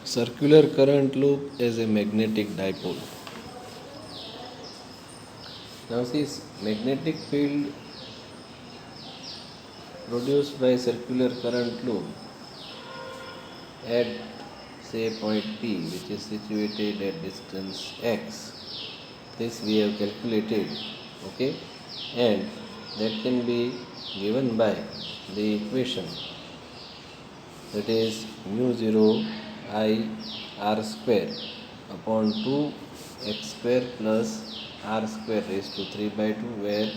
Circular current loop as a magnetic dipole. Now see, magnetic field produced by circular current loop at say point P, which is situated at distance x. This we have calculated, okay, and that can be given by the equation, that is mu 0 I r square upon 2 x square plus r square raised to 3 by 2, where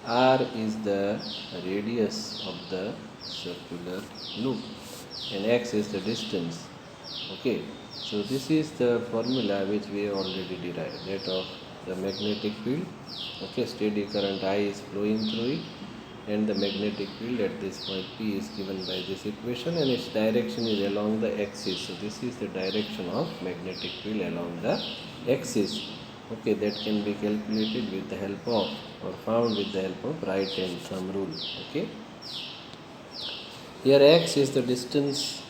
r is the radius of the circular loop and x is the distance. Okay, so this is the formula which we have already derived, that of the magnetic field. Okay, steady current I is flowing through it, and the magnetic field at this point P is given by this equation, and its direction is along the axis. So this is the direction of magnetic field along the axis. Okay, that can be calculated with the help of, or found with the help of right hand thumb rule. Okay, here x is the distance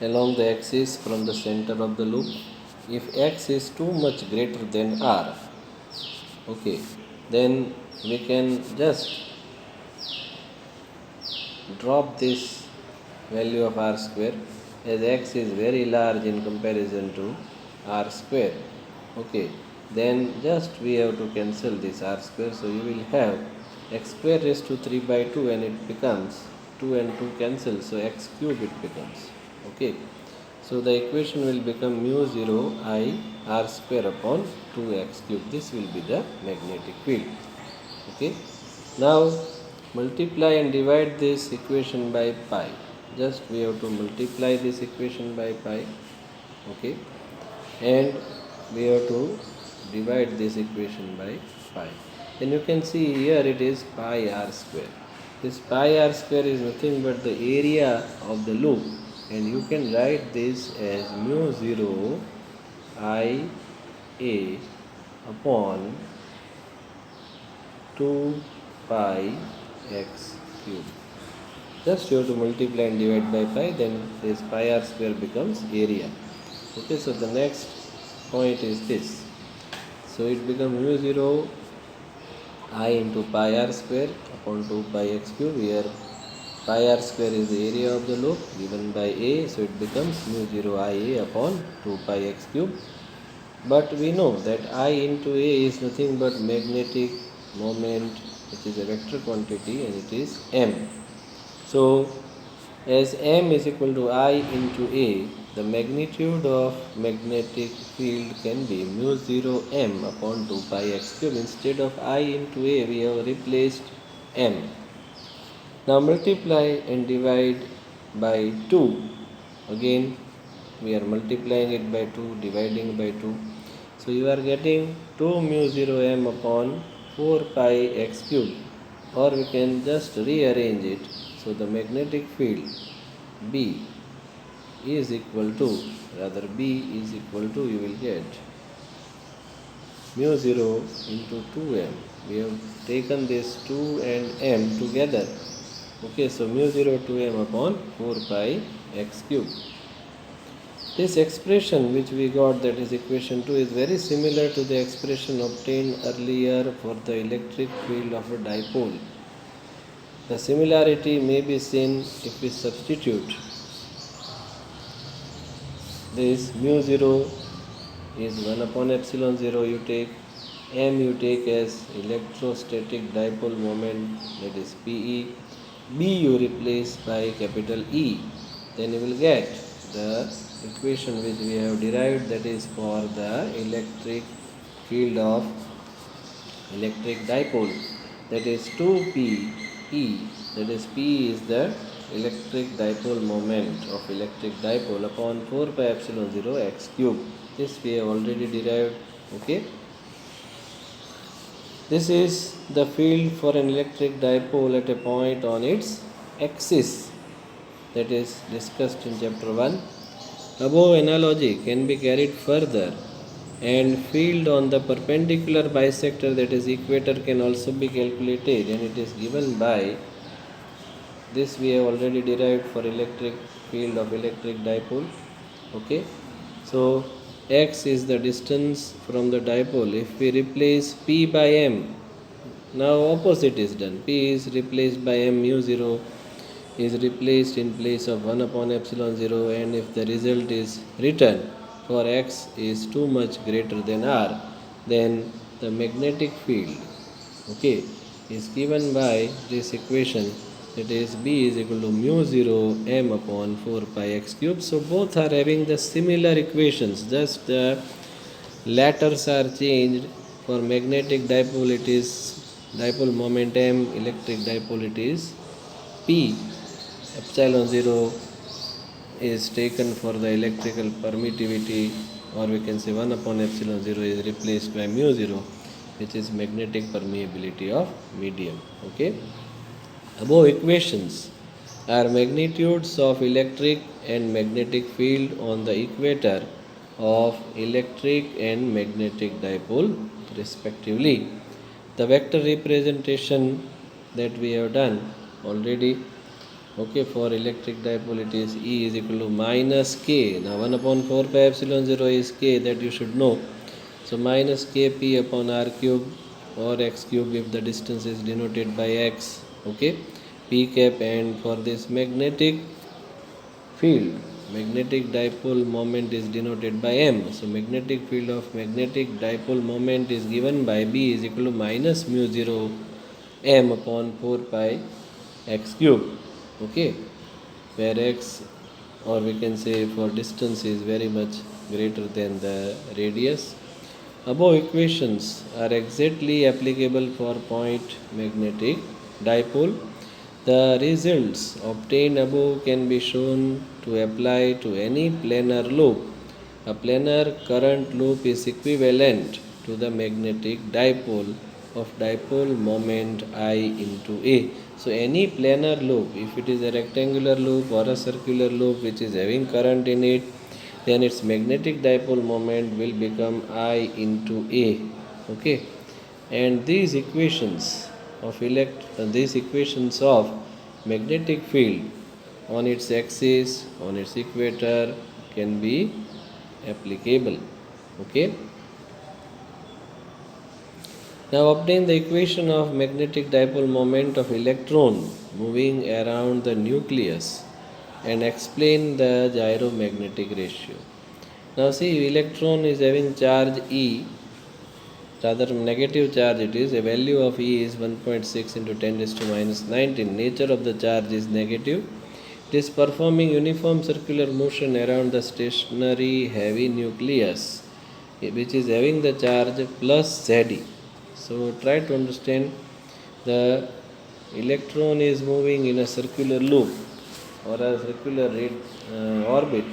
along the axis from the center of the loop. If x is too much greater than r, okay, then we can just drop this value of r square, as x is very large in comparison to r square. Okay, then just we have to cancel this r square, so you will have x square raised to 3 by 2, and it becomes 2 and 2 cancel, so x cube it becomes. Okay, so the equation will become mu 0 I r square upon 2x cube. This will be the magnetic field. Okay, now multiply and divide this equation by pi. Just we have to multiply this equation by pi. Okay, and we have to divide this equation by pi. Then you can see here it is pi r square. This pi r square is nothing but the area of the loop, and you can write this as mu 0 I a upon 2 pi x cube. Just you have to multiply and divide by pi, then this pi r square becomes area. Okay, so the next point is this. So it becomes mu 0 I into pi r square upon 2 pi x cube. Here pi r square is the area of the loop given by a, so it becomes mu 0 I a upon 2 pi x cube. But we know that I into a is nothing but magnetic moment, which is a vector quantity, and it is m. So as m is equal to I into a, the magnitude of magnetic field can be mu 0 m upon 2 pi x cube. Instead of I into a, we have replaced m. Now multiply and divide by 2. Again we are multiplying it by 2, dividing by 2. So you are getting 2 mu 0 m upon 4 pi x cube, or we can just rearrange it. So the magnetic field B is equal to, rather B is equal to, you will get mu 0 into 2m. We have taken this 2 and m together. Okay, so mu 0 2m upon 4 pi x cube. This expression which we got, that is equation 2, is very similar to the expression obtained earlier for the electric field of a dipole. The similarity may be seen if we substitute this mu 0 is 1 upon epsilon 0, you take m, you take as electrostatic dipole moment, that is PE. B you replace by capital E, then you will get the equation which we have derived, that is for the electric field of electric dipole, that is 2 PE, that is P is the electric dipole moment of electric dipole upon 4 pi epsilon 0 x cube. This we have already derived. Okay, this is the field for an electric dipole at a point on its axis, that is discussed in chapter 1. Above analogy can be carried further, and field on the perpendicular bisector, that is equator, can also be calculated, and it is given by this we have already derived for electric field of electric dipole. Okay, So x is the distance from the dipole. If we replace p by m, now opposite is done. P is replaced by m, mu 0 is replaced in place of 1 upon epsilon 0, and if the result is written for x is too much greater than r, then the magnetic field, okay, is given by this equation, that is B is equal to mu 0 m upon 4 pi x cube. So both are having the similar equations, just the letters are changed. For magnetic dipole it is dipole moment m, electric dipole it is P. Epsilon 0 is taken for the electrical permittivity, or we can say 1 upon epsilon 0 is replaced by mu 0, which is magnetic permeability of medium. Okay. Above equations are magnitudes of electric and magnetic field on the equator of electric and magnetic dipole respectively. The vector representation that we have done already. Okay, for electric dipole it is E is equal to minus K. Now 1 upon 4 pi epsilon 0 is K, that you should know. So minus Kp upon r cube or x cube if the distance is denoted by x. Okay, P cap. And for this magnetic field, magnetic dipole moment is denoted by m. So magnetic field of magnetic dipole moment is given by B is equal to minus mu 0 m upon 4 pi x cube. Okay, where x, or we can say for distance, is very much greater than the radius. Above equations are exactly applicable for point magnetic dipole. The results obtained above can be shown to apply to any planar loop. A planar current loop is equivalent to the magnetic dipole of dipole moment I into A. So any planar loop, if it is a rectangular loop or a circular loop which is having current in it, then its magnetic dipole moment will become I into A. Okay, and these equations of magnetic field on its axis, on its equator, can be applicable. Okay. Now obtain the equation of magnetic dipole moment of electron moving around the nucleus and explain the gyromagnetic ratio. Now see, electron is having charge E, rather negative charge it is. A value of E is 1.6 into 10 raised to minus 19. Nature of the charge is negative. It is performing uniform circular motion around the stationary heavy nucleus, which is having the charge plus Ze. So try to understand, the electron is moving in a circular loop or a circular orbit.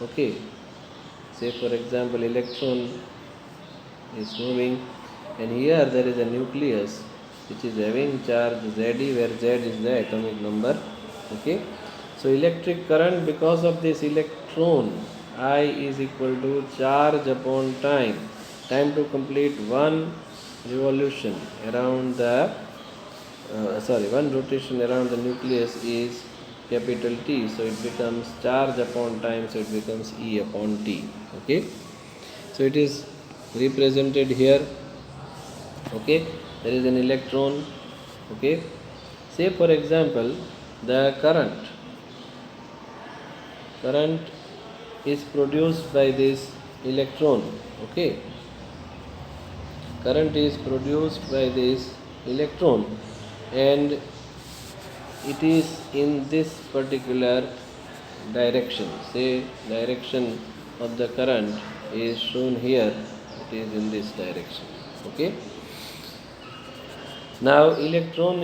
Okay, say for example electron is moving, and here there is a nucleus which is having charge Ze, where Z is the atomic number. Okay, so electric current because of this electron I is equal to charge upon time to complete one revolution around the one rotation around the nucleus is capital T, so it becomes charge upon time, so it becomes E upon T. Okay, so it is represented here. Okay, there is an electron. Okay, say for example the current is produced by this electron. Okay, current is produced by this electron, and it is in this particular direction. Say direction of the current is shown here, it is in this direction. Okay, now electron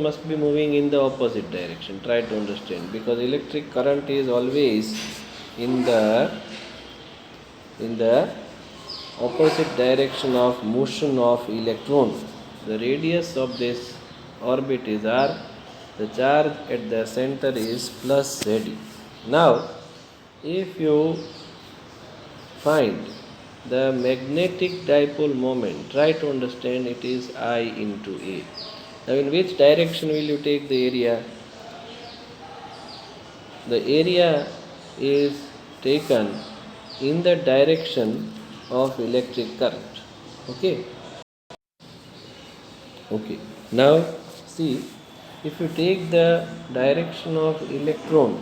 must be moving in the opposite direction. Try to understand, because electric current is always in the opposite direction of motion of electron. The radius of this orbit is r. The charge at the center is plus Z. Now if you find the magnetic dipole moment, try to understand, it is I into A. Now in which direction will you take the area? The area is taken in the direction of electric current. Okay. Okay. Now see, if you take the direction of electron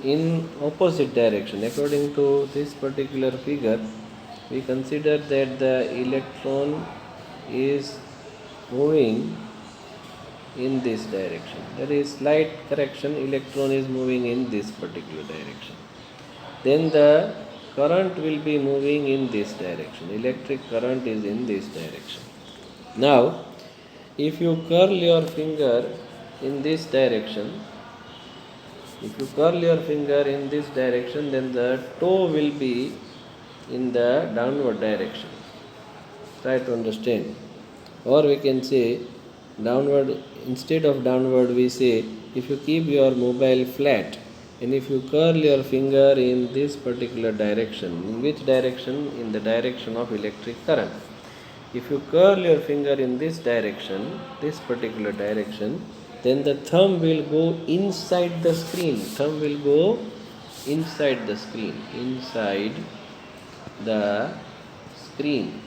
in opposite direction, according to this particular figure, we consider that the electron is moving in this direction. There is slight correction, electron is moving in this particular direction. Then the current will be moving in this direction. Electric current is in this direction. Now, if you curl your finger in this direction, then the toe will be in the downward direction. Try to understand. Or we can say downward, instead of downward, we say if you keep your mobile flat and if you curl your finger in this particular direction, in which direction? In the direction of electric current. If you curl your finger in this direction, this particular direction, then the thumb will go inside the screen. Thumb will go inside the screen. Inside the screen.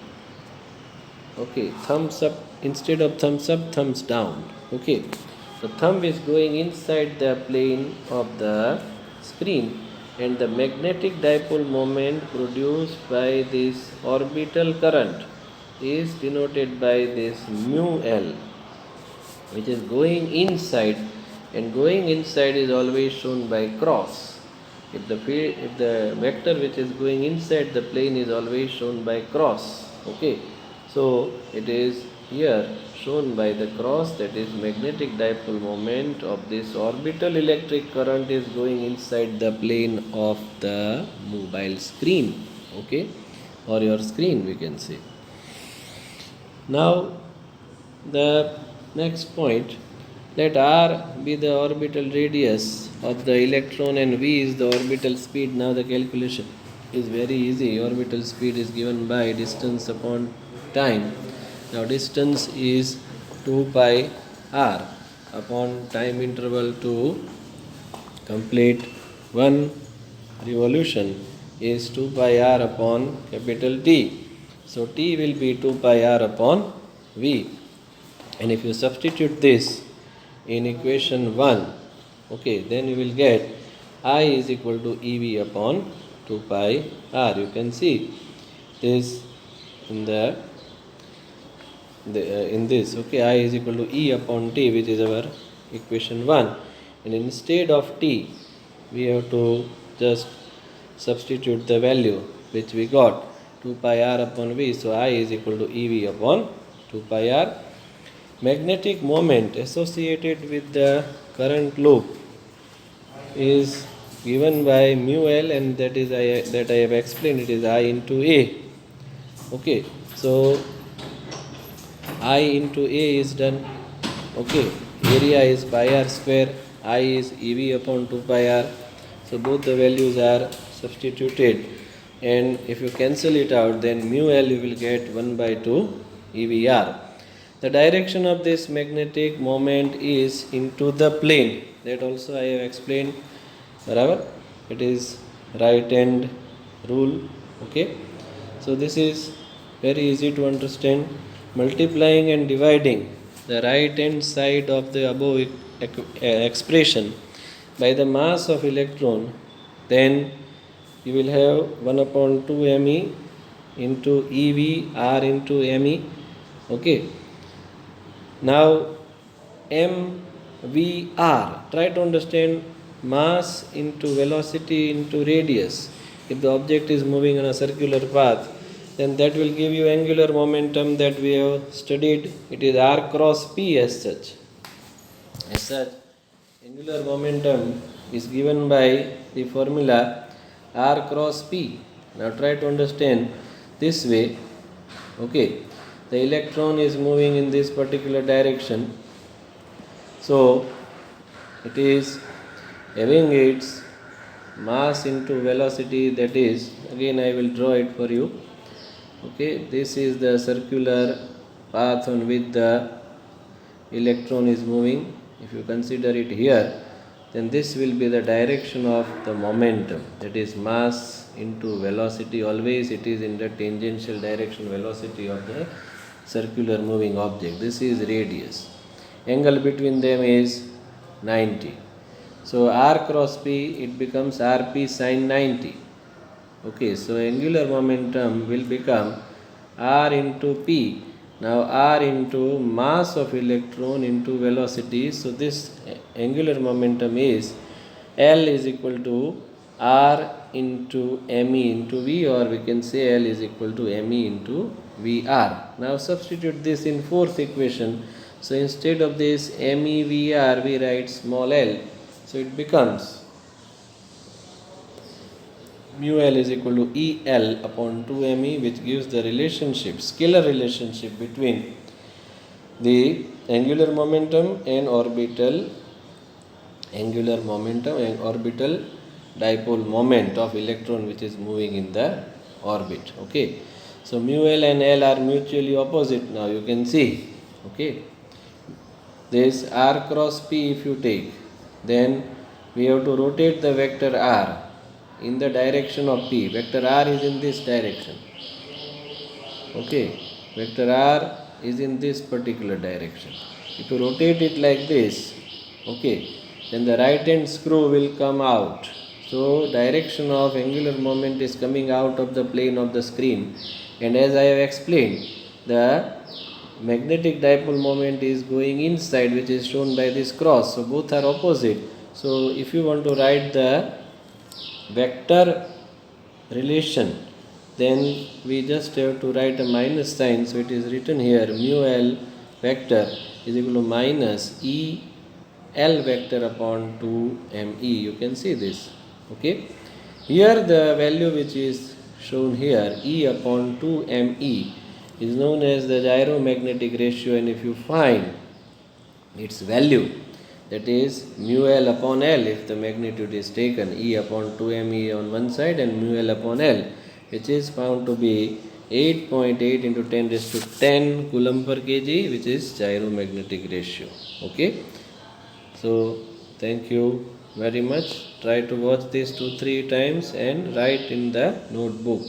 Okay, thumbs up, instead of thumbs up, thumbs down. Okay, so thumb is going inside the plane of the screen, and the magnetic dipole moment produced by this orbital current is denoted by this mu L, which is going inside, and going inside is always shown by cross. If the vector which is going inside the plane is always shown by cross. Okay, so it is here shown by the cross, that is magnetic dipole moment of this orbital electric current is going inside the plane of the mobile screen. Okay, or your screen, we can say. Now the next point, let r be the orbital radius of the electron and v is the orbital speed. Now the calculation is very easy. Orbital speed is given by distance upon time. Now distance is 2 pi r upon time interval to complete one revolution is 2 pi r upon capital T. So T will be 2 pi r upon V. And if you substitute this in equation 1, okay, then you will get I is equal to EV upon 2 pi r. You can see this in this, okay, I is equal to E upon T, which is our equation 1. And instead of T, we have to just substitute the value which we got, 2 pi r upon V. So I is equal to EV upon 2 pi r. Magnetic moment associated with the current loop is given by mu L, and that I have explained, it is I into A. Okay, so I into A is done. Okay, area is pi r square, I is EV upon 2 pi r. So both the values are substituted, and if you cancel it out, then mu L you will get 1 by 2 EVR. The direction of this magnetic moment is into the plane. That also I have explained. Barabar? It is right hand rule. Okay. So this is very easy to understand. Multiplying and dividing the right hand side of the above expression by the mass of electron, then you will have 1 upon 2 me into EV r into me. Okay. Now mvr, try to understand mass into velocity into radius. If the object is moving on a circular path, then that will give you angular momentum that we have studied. It is r cross p as such. As such, angular momentum is given by the formula r cross p. Now try to understand this way. Okay, the electron is moving in this particular direction, so it is having its mass into velocity, that is, again I will draw it for you. Okay, this is the circular path on which the electron is moving. If you consider it here, then this will be the direction of the momentum, that is mass into velocity. Always it is in the tangential direction velocity of the circular moving object. This is radius. Angle between them is 90. So r cross p, it becomes rp sin 90. Okay, so angular momentum will become r into p. Now r into mass of electron into velocity. So this angular momentum is L is equal to r into me into v, or we can say L is equal to me into vr. Now substitute this in fourth equation. So instead of this me vr, we write small l. So it becomes mu L is equal to EL upon 2me, which gives the relationship, scalar relationship between the angular momentum and orbital dipole moment of electron which is moving in the orbit. Okay, so mu L and L are mutually opposite. Now you can see, okay, this r cross p if you take, then we have to rotate the vector r in the direction of p. Vector r is in this direction. Okay, vector r is in this particular direction. If you rotate it like this, okay, then the right hand screw will come out. So direction of angular moment is coming out of the plane of the screen, and as I have explained, the magnetic dipole moment is going inside, which is shown by this cross. So both are opposite. So if you want to write the vector relation, then we just have to write a minus sign. So it is written here, mu L vector is equal to minus E L vector upon 2me. You can see this. Okay, here the value which is shown here, E upon 2me, is known as the gyromagnetic ratio, and if you find its value, that is mu L upon L, if the magnitude is taken, E upon 2me on one side and mu L upon L, which is found to be 8.8 into 10 raised to 10 coulomb per kg, which is gyromagnetic ratio. Okay, so thank you very much. Try to watch this 2-3 times and write in the notebook.